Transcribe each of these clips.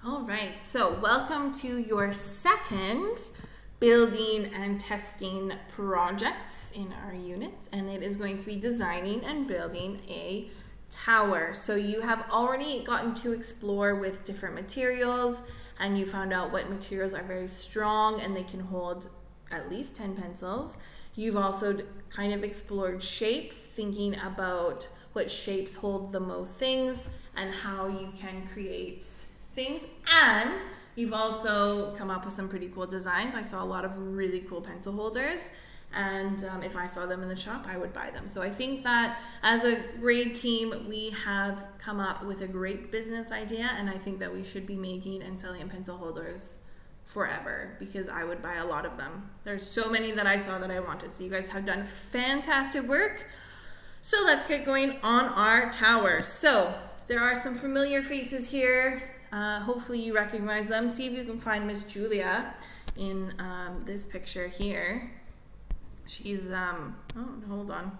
All right, so welcome to your second building and testing projects in our units, and it is going to be designing and building a tower. So you have already gotten to explore with different materials, and you found out what materials are very strong and they can hold at least 10 pencils. You've also kind of explored shapes, thinking about what shapes hold the most things and how you can create things, and you've also come up with some pretty cool designs. I saw a lot of really cool pencil holders, and if I saw them in the shop, I would buy them. So I think that as a grade team, we have come up with a great business idea, and I think that we should be making and selling pencil holders forever, because I would buy a lot of them. There's so many that I saw that I wanted. So you guys have done fantastic work. So let's get going on our tower. So there are some familiar faces here. Hopefully you recognize them. See if you can find Miss Julia in this picture here. She's, oh, hold on.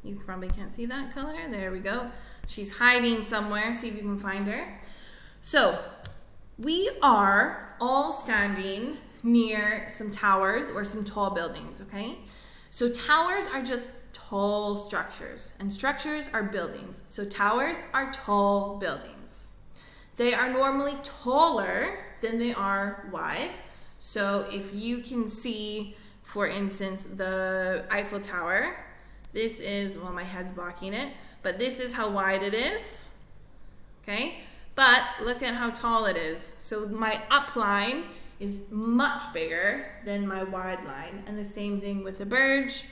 You probably can't see that color. There we go. She's hiding somewhere. See if you can find her. So we are all standing near some towers or some tall buildings, okay? So towers are just tall structures, and structures are buildings. So towers are tall buildings. They are normally taller than they are wide. So if you can see, for instance, the Eiffel Tower, this is, well, my head's blocking it, but this is how wide it is, okay? But look at how tall it is. So my up line is much bigger than my wide line, and the same thing with the Burj.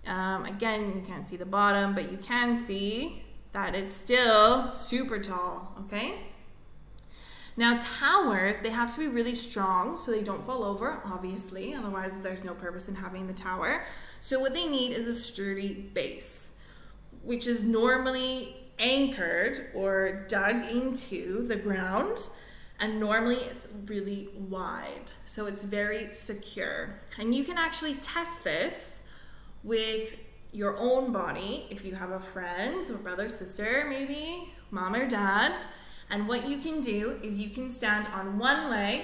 Again, you can't see the bottom, but you can see that it's still super tall, okay? Now towers, they have to be really strong so they don't fall over, obviously, otherwise there's no purpose in having the tower. So what they need is a sturdy base, which is normally anchored or dug into the ground, and normally it's really wide, so it's very secure. And you can actually test this with your own body if you have a friend or brother, sister, maybe mom or dad. And what you can do is you can stand on one leg,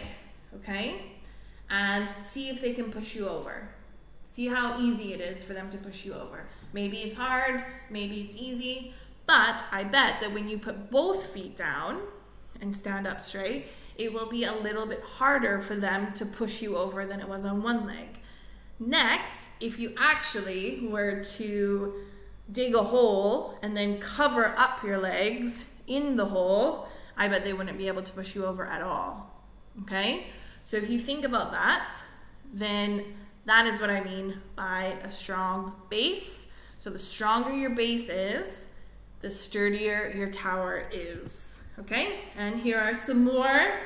okay, and see if they can push you over. See how easy it is for them to push you over. Maybe it's hard, maybe it's easy, but I bet that when you put both feet down and stand up straight, it will be a little bit harder for them to push you over than it was on one leg. Next, if you actually were to dig a hole and then cover up your legs in the hole, I bet they wouldn't be able to push you over at all, okay? So if you think about that, then that is what I mean by a strong base. So the stronger your base is, the sturdier your tower is, okay? And here are some more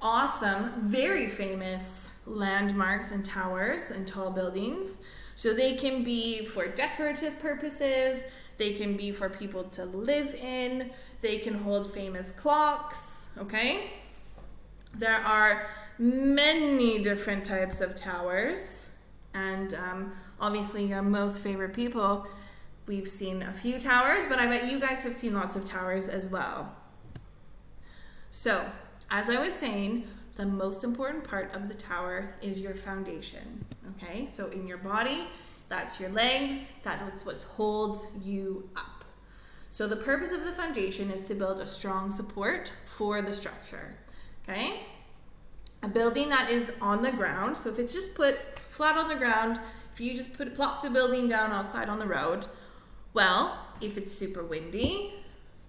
awesome, very famous landmarks and towers and tall buildings. So they can be for decorative purposes, they can be for people to live in, they can hold famous clocks, okay? There are many different types of towers, and obviously your most favorite people, we've seen a few towers, but I bet you guys have seen lots of towers as well. So, as I was saying, the most important part of the tower is your foundation, okay? So in your body, that's your legs, that's what holds you up. So the purpose of the foundation is to build a strong support for the structure, okay? A building that is on the ground, so if it's just put flat on the ground, if you just plop the building down outside on the road, well, if it's super windy,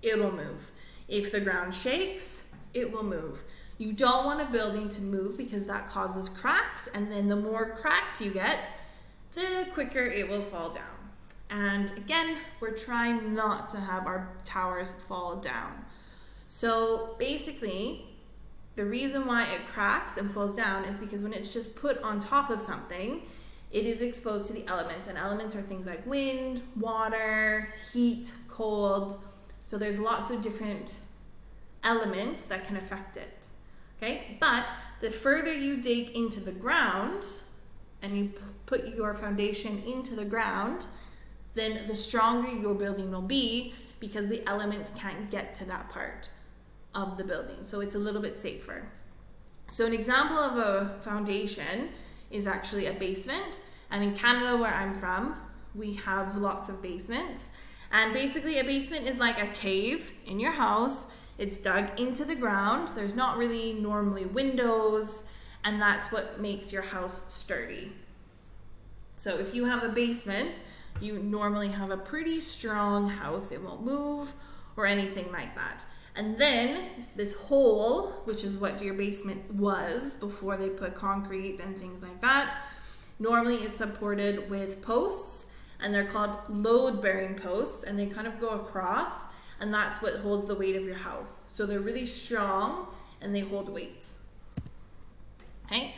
it will move. If the ground shakes, it will move. You don't want a building to move because that causes cracks, and then the more cracks you get, the quicker it will fall down. And again, we're trying not to have our towers fall down. So basically, the reason why it cracks and falls down is because when it's just put on top of something, it is exposed to the elements, and elements are things like wind, water, heat, cold. So there's lots of different elements that can affect it. Okay, but the further you dig into the ground and you put your foundation into the ground, then the stronger your building will be because the elements can't get to that part. of the building. So it's a little bit safer. So an example of a foundation is actually a basement. And in Canada, where I'm from, we have lots of basements. And basically a basement is like a cave in your house. It's dug into the ground. There's not really normally windows, and that's what makes your house sturdy. So if you have a basement, you normally have a pretty strong house. It won't move or anything like that. And then this hole, which is what your basement was before they put concrete and things like that, normally is supported with posts, and they're called load-bearing posts, and they kind of go across, and that's what holds the weight of your house. So they're really strong and they hold weight. Okay,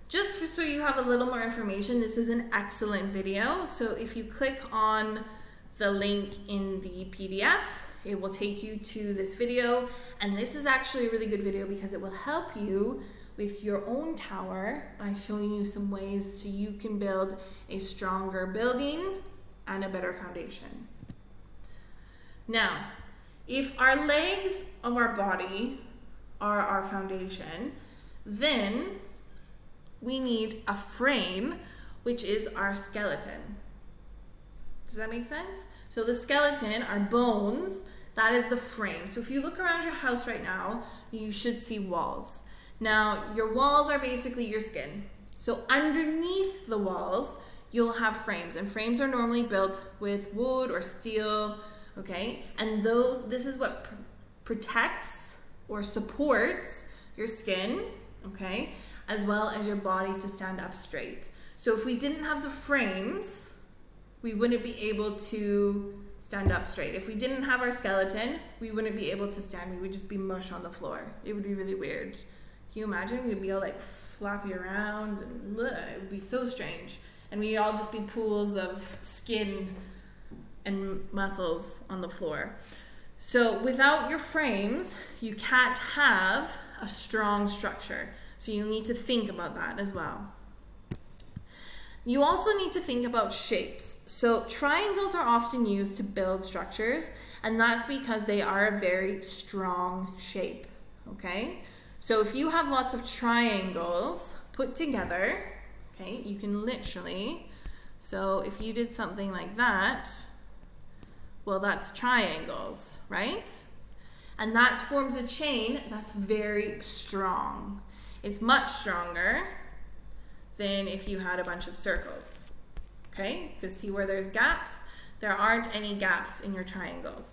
just so you have a little more information, this is an excellent video. So if you click on the link in the PDF, it will take you to this video, and this is actually a really good video because it will help you with your own tower by showing you some ways so you can build a stronger building and a better foundation. Now, if our legs of our body are our foundation, then we need a frame, which is our skeleton. Does that make sense? So the skeleton, our bones, that is the frame. So if you look around your house right now, you should see walls. Now, your walls are basically your skin. So underneath the walls, you'll have frames, and frames are normally built with wood or steel, okay? And this is what protects or supports your skin, okay? As well as your body to stand up straight. So if we didn't have the frames, we wouldn't be able to stand up straight. If we didn't have our skeleton, we wouldn't be able to stand. We would just be mush on the floor. It would be really weird. Can you imagine? We'd be all like floppy around, and it would be so strange. And we'd all just be pools of skin and muscles on the floor. So without your frames, you can't have a strong structure. So you need to think about that as well. You also need to think about shapes. So triangles are often used to build structures, and that's because they are a very strong shape, okay? So if you have lots of triangles put together, okay, you can literally, so if you did something like that, well, that's triangles, right? And that forms a chain that's very strong. It's much stronger than if you had a bunch of circles, okay? Because see where there's gaps? There aren't any gaps in your triangles.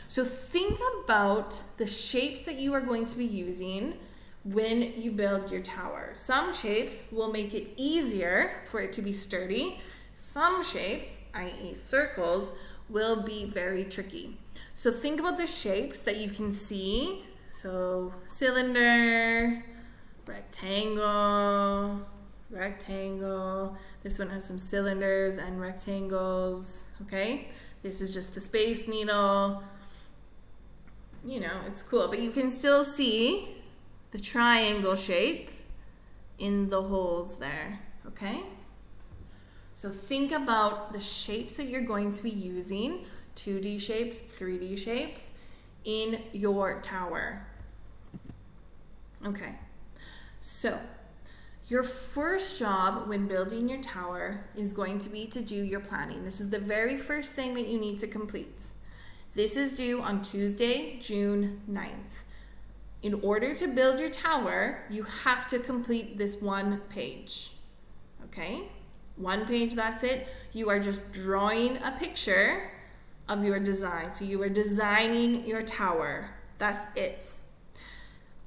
So think about the shapes that you are going to be using when you build your tower. Some shapes will make it easier for it to be sturdy. Some shapes, i.e. circles, will be very tricky. So think about the shapes that you can see. So cylinder, rectangle, rectangle. This one has some cylinders and rectangles, okay? This is just the Space Needle. You know, it's cool, but you can still see the triangle shape in the holes there, okay? So think about the shapes that you're going to be using, 2D shapes, 3D shapes, in your tower. Okay, so your first job when building your tower is going to be to do your planning. This is the very first thing that you need to complete. This is due on Tuesday, June 9th. In order to build your tower, you have to complete this one page, okay? One page, that's it. You are just drawing a picture of your design. So you are designing your tower. That's it.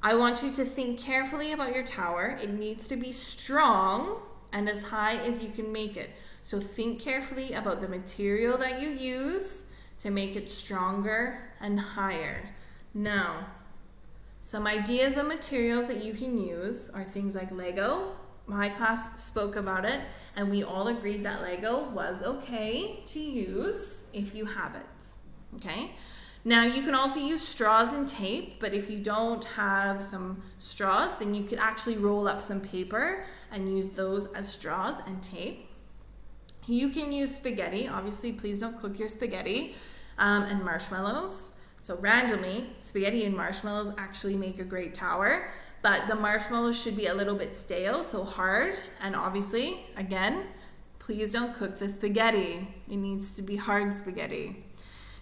I want you to think carefully about your tower. It needs to be strong and as high as you can make it. So think carefully about the material that you use to make it stronger and higher. Now, some ideas of materials that you can use are things like Lego. My class spoke about it, and we all agreed that Lego was okay to use if you have it, okay? Now, you can also use straws and tape, but if you don't have some straws, then you could actually roll up some paper and use those as straws and tape. You can use spaghetti. Obviously, please don't cook your spaghetti, and marshmallows. So randomly, spaghetti and marshmallows actually make a great tower, but the marshmallows should be a little bit stale, so hard. And obviously, again, please don't cook the spaghetti. It needs to be hard spaghetti.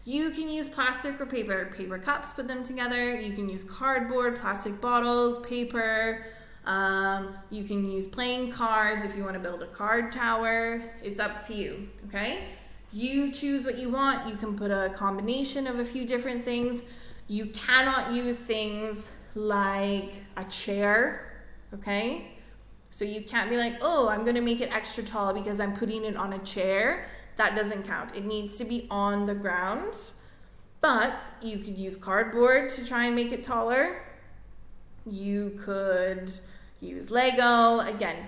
You can use plastic or paper cups, put them together. You can use cardboard, plastic bottles, paper. You can use playing cards if you want to build a card tower. It's up to you, okay? You choose what you want. You can put a combination of a few different things. You cannot use things like a chair, okay? So you can't be like, oh, I'm going to make it extra tall because I'm putting it on a chair. That doesn't count. It needs to be on the ground. But you could use cardboard to try and make it taller. You could use Lego. Again,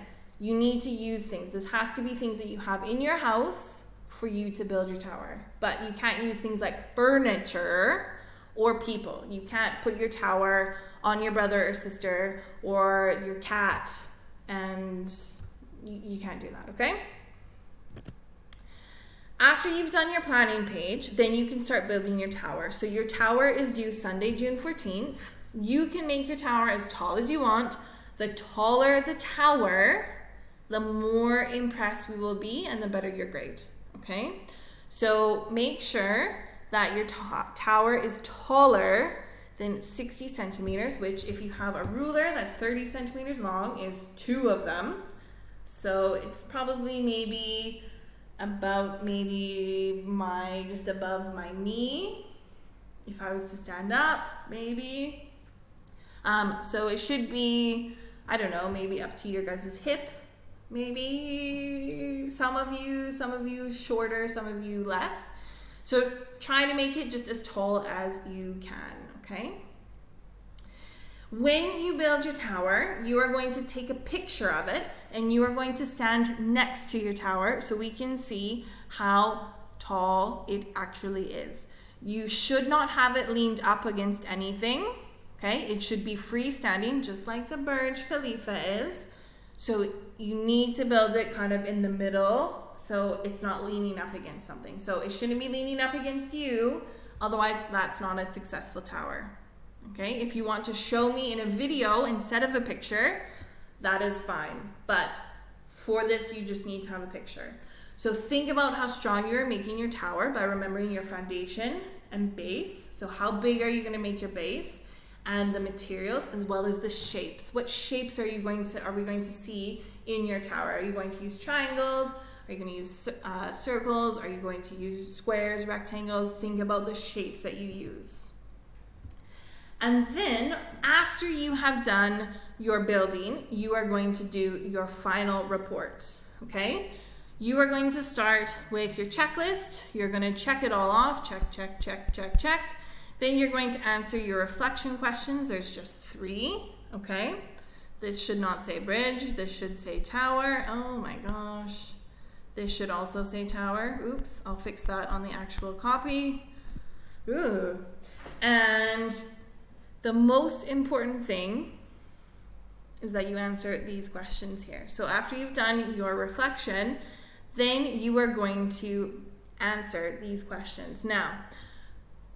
you need to use things. This has to be things that you have in your house for you to build your tower. But you can't use things like furniture or people. You can't put your tower on your brother or sister or your cat, and you can't do that, okay? After you've done your planning page, then you can start building your tower. So your tower is due Sunday, June 14th. You can make your tower as tall as you want. The taller the tower, the more impressed we will be and the better your grade, okay? So make sure that your tower is taller than 60 centimeters, which if you have a ruler that's 30 centimeters long is 2 of them. So it's probably maybe about just above my knee if I was to stand up, maybe. So it should be, I don't know, maybe up to your guys' hip, maybe some of you shorter, some of you less. So try to make it just as tall as you can, okay? When you build your tower, you are going to take a picture of it and you are going to stand next to your tower so we can see how tall it actually is. You should not have it leaned up against anything, okay? It should be freestanding just like the Burj Khalifa is. So you need to build it kind of in the middle so it's not leaning up against something. So it shouldn't be leaning up against you, otherwise that's not a successful tower. Okay, if you want to show me in a video instead of a picture, that is fine. But for this, you just need to have a picture. So think about how strong you are making your tower by remembering your foundation and base. So how big are you going to make your base, and the materials as well as the shapes. What shapes are we going to see in your tower? Are you going to use triangles? Are you going to use circles? Are you going to use squares, rectangles? Think about the shapes that you use. And then after you have done your building, you are going to do your final report, okay? You are going to start with your checklist. You're going to check it all off. Check, check, check, check, check. Then you're going to answer your reflection questions. There's just 3, okay? This should not say bridge. This should say tower. Oh my gosh. This should also say tower. Oops, I'll fix that on the actual copy. Ooh. And the most important thing is that you answer these questions here. So after you've done your reflection, then you are going to answer these questions. Now,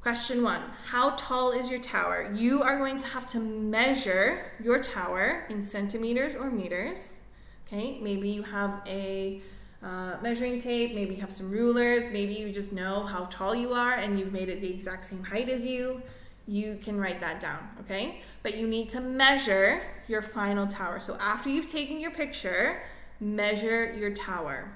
question 1, how tall is your tower? You are going to have to measure your tower in centimeters or meters. Okay, maybe you have a measuring tape, maybe you have some rulers, maybe you just know how tall you are and you've made it the exact same height as you. You can write that down, okay? But you need to measure your final tower. So after you've taken your picture, measure your tower.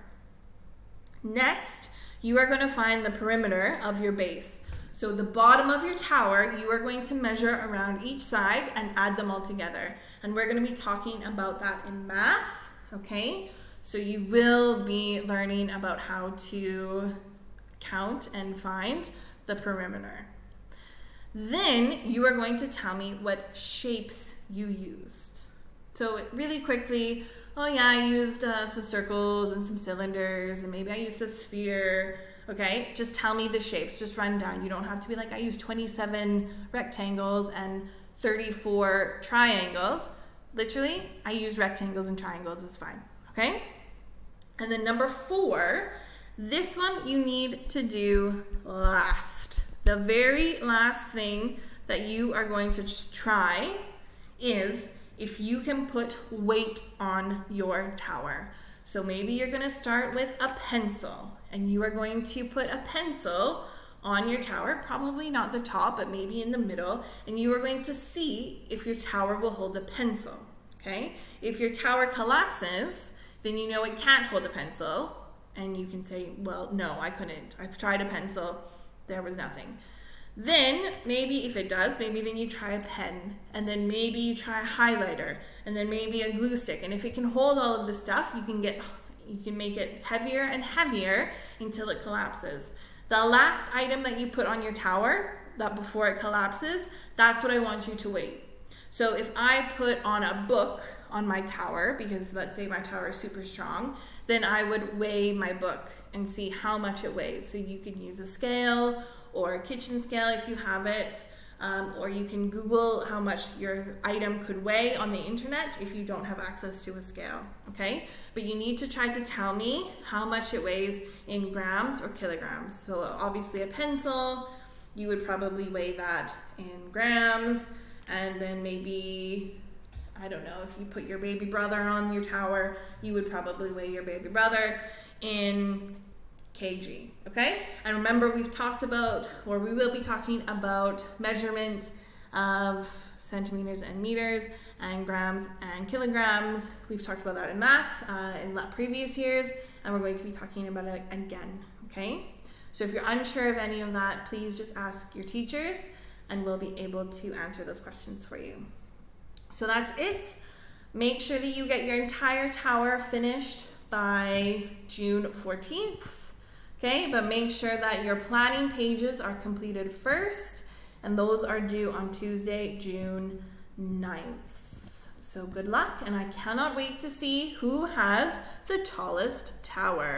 Next, you are going to find the perimeter of your base. So the bottom of your tower, you are going to measure around each side and add them all together. And we're going to be talking about that in math, okay? So you will be learning about how to count and find the perimeter. Then you are going to tell me what shapes you used. So really quickly, oh yeah, I used some circles and some cylinders, and maybe I used a sphere. Okay, just tell me the shapes, just run down. You don't have to be like, I used 27 rectangles and 34 triangles. Literally, I use rectangles and triangles, it's fine, okay? And then number 4, this one you need to do last. The very last thing that you are going to just try is if you can put weight on your tower. So maybe you're going to start with a pencil, and you are going to put a pencil on your tower, probably not the top, but maybe in the middle, and you are going to see if your tower will hold a pencil, okay? If your tower collapses, then you know it can't hold a pencil, and you can say, well, no, I couldn't. I tried a pencil, there was nothing. Then maybe if it does, maybe then you try a pen, and then maybe you try a highlighter, and then maybe a glue stick. And if it can hold all of this stuff, you can make it heavier and heavier until it collapses. The last item that you put on your tower, that before it collapses, that's what I want you to weigh. So if I put on a book on my tower, because let's say my tower is super strong, then I would weigh my book and see how much it weighs. So you can use a scale or a kitchen scale if you have it, or you can Google how much your item could weigh on the internet if you don't have access to a scale, okay? But you need to try to tell me how much it weighs in grams or kilograms. So obviously a pencil, you would probably weigh that in grams, and then maybe, I don't know, if you put your baby brother on your tower, you would probably weigh your baby brother in kg, okay? And remember, we've talked about, or we will be talking about measurement of centimeters and meters and grams and kilograms. We've talked about that in math in previous years, and we're going to be talking about it again, okay? So if you're unsure of any of that, please just ask your teachers, and we'll be able to answer those questions for you. So that's it. Make sure that you get your entire tower finished by June 14th. Okay, but make sure that your planning pages are completed first, and those are due on Tuesday, June 9th. So good luck, and I cannot wait to see who has the tallest tower.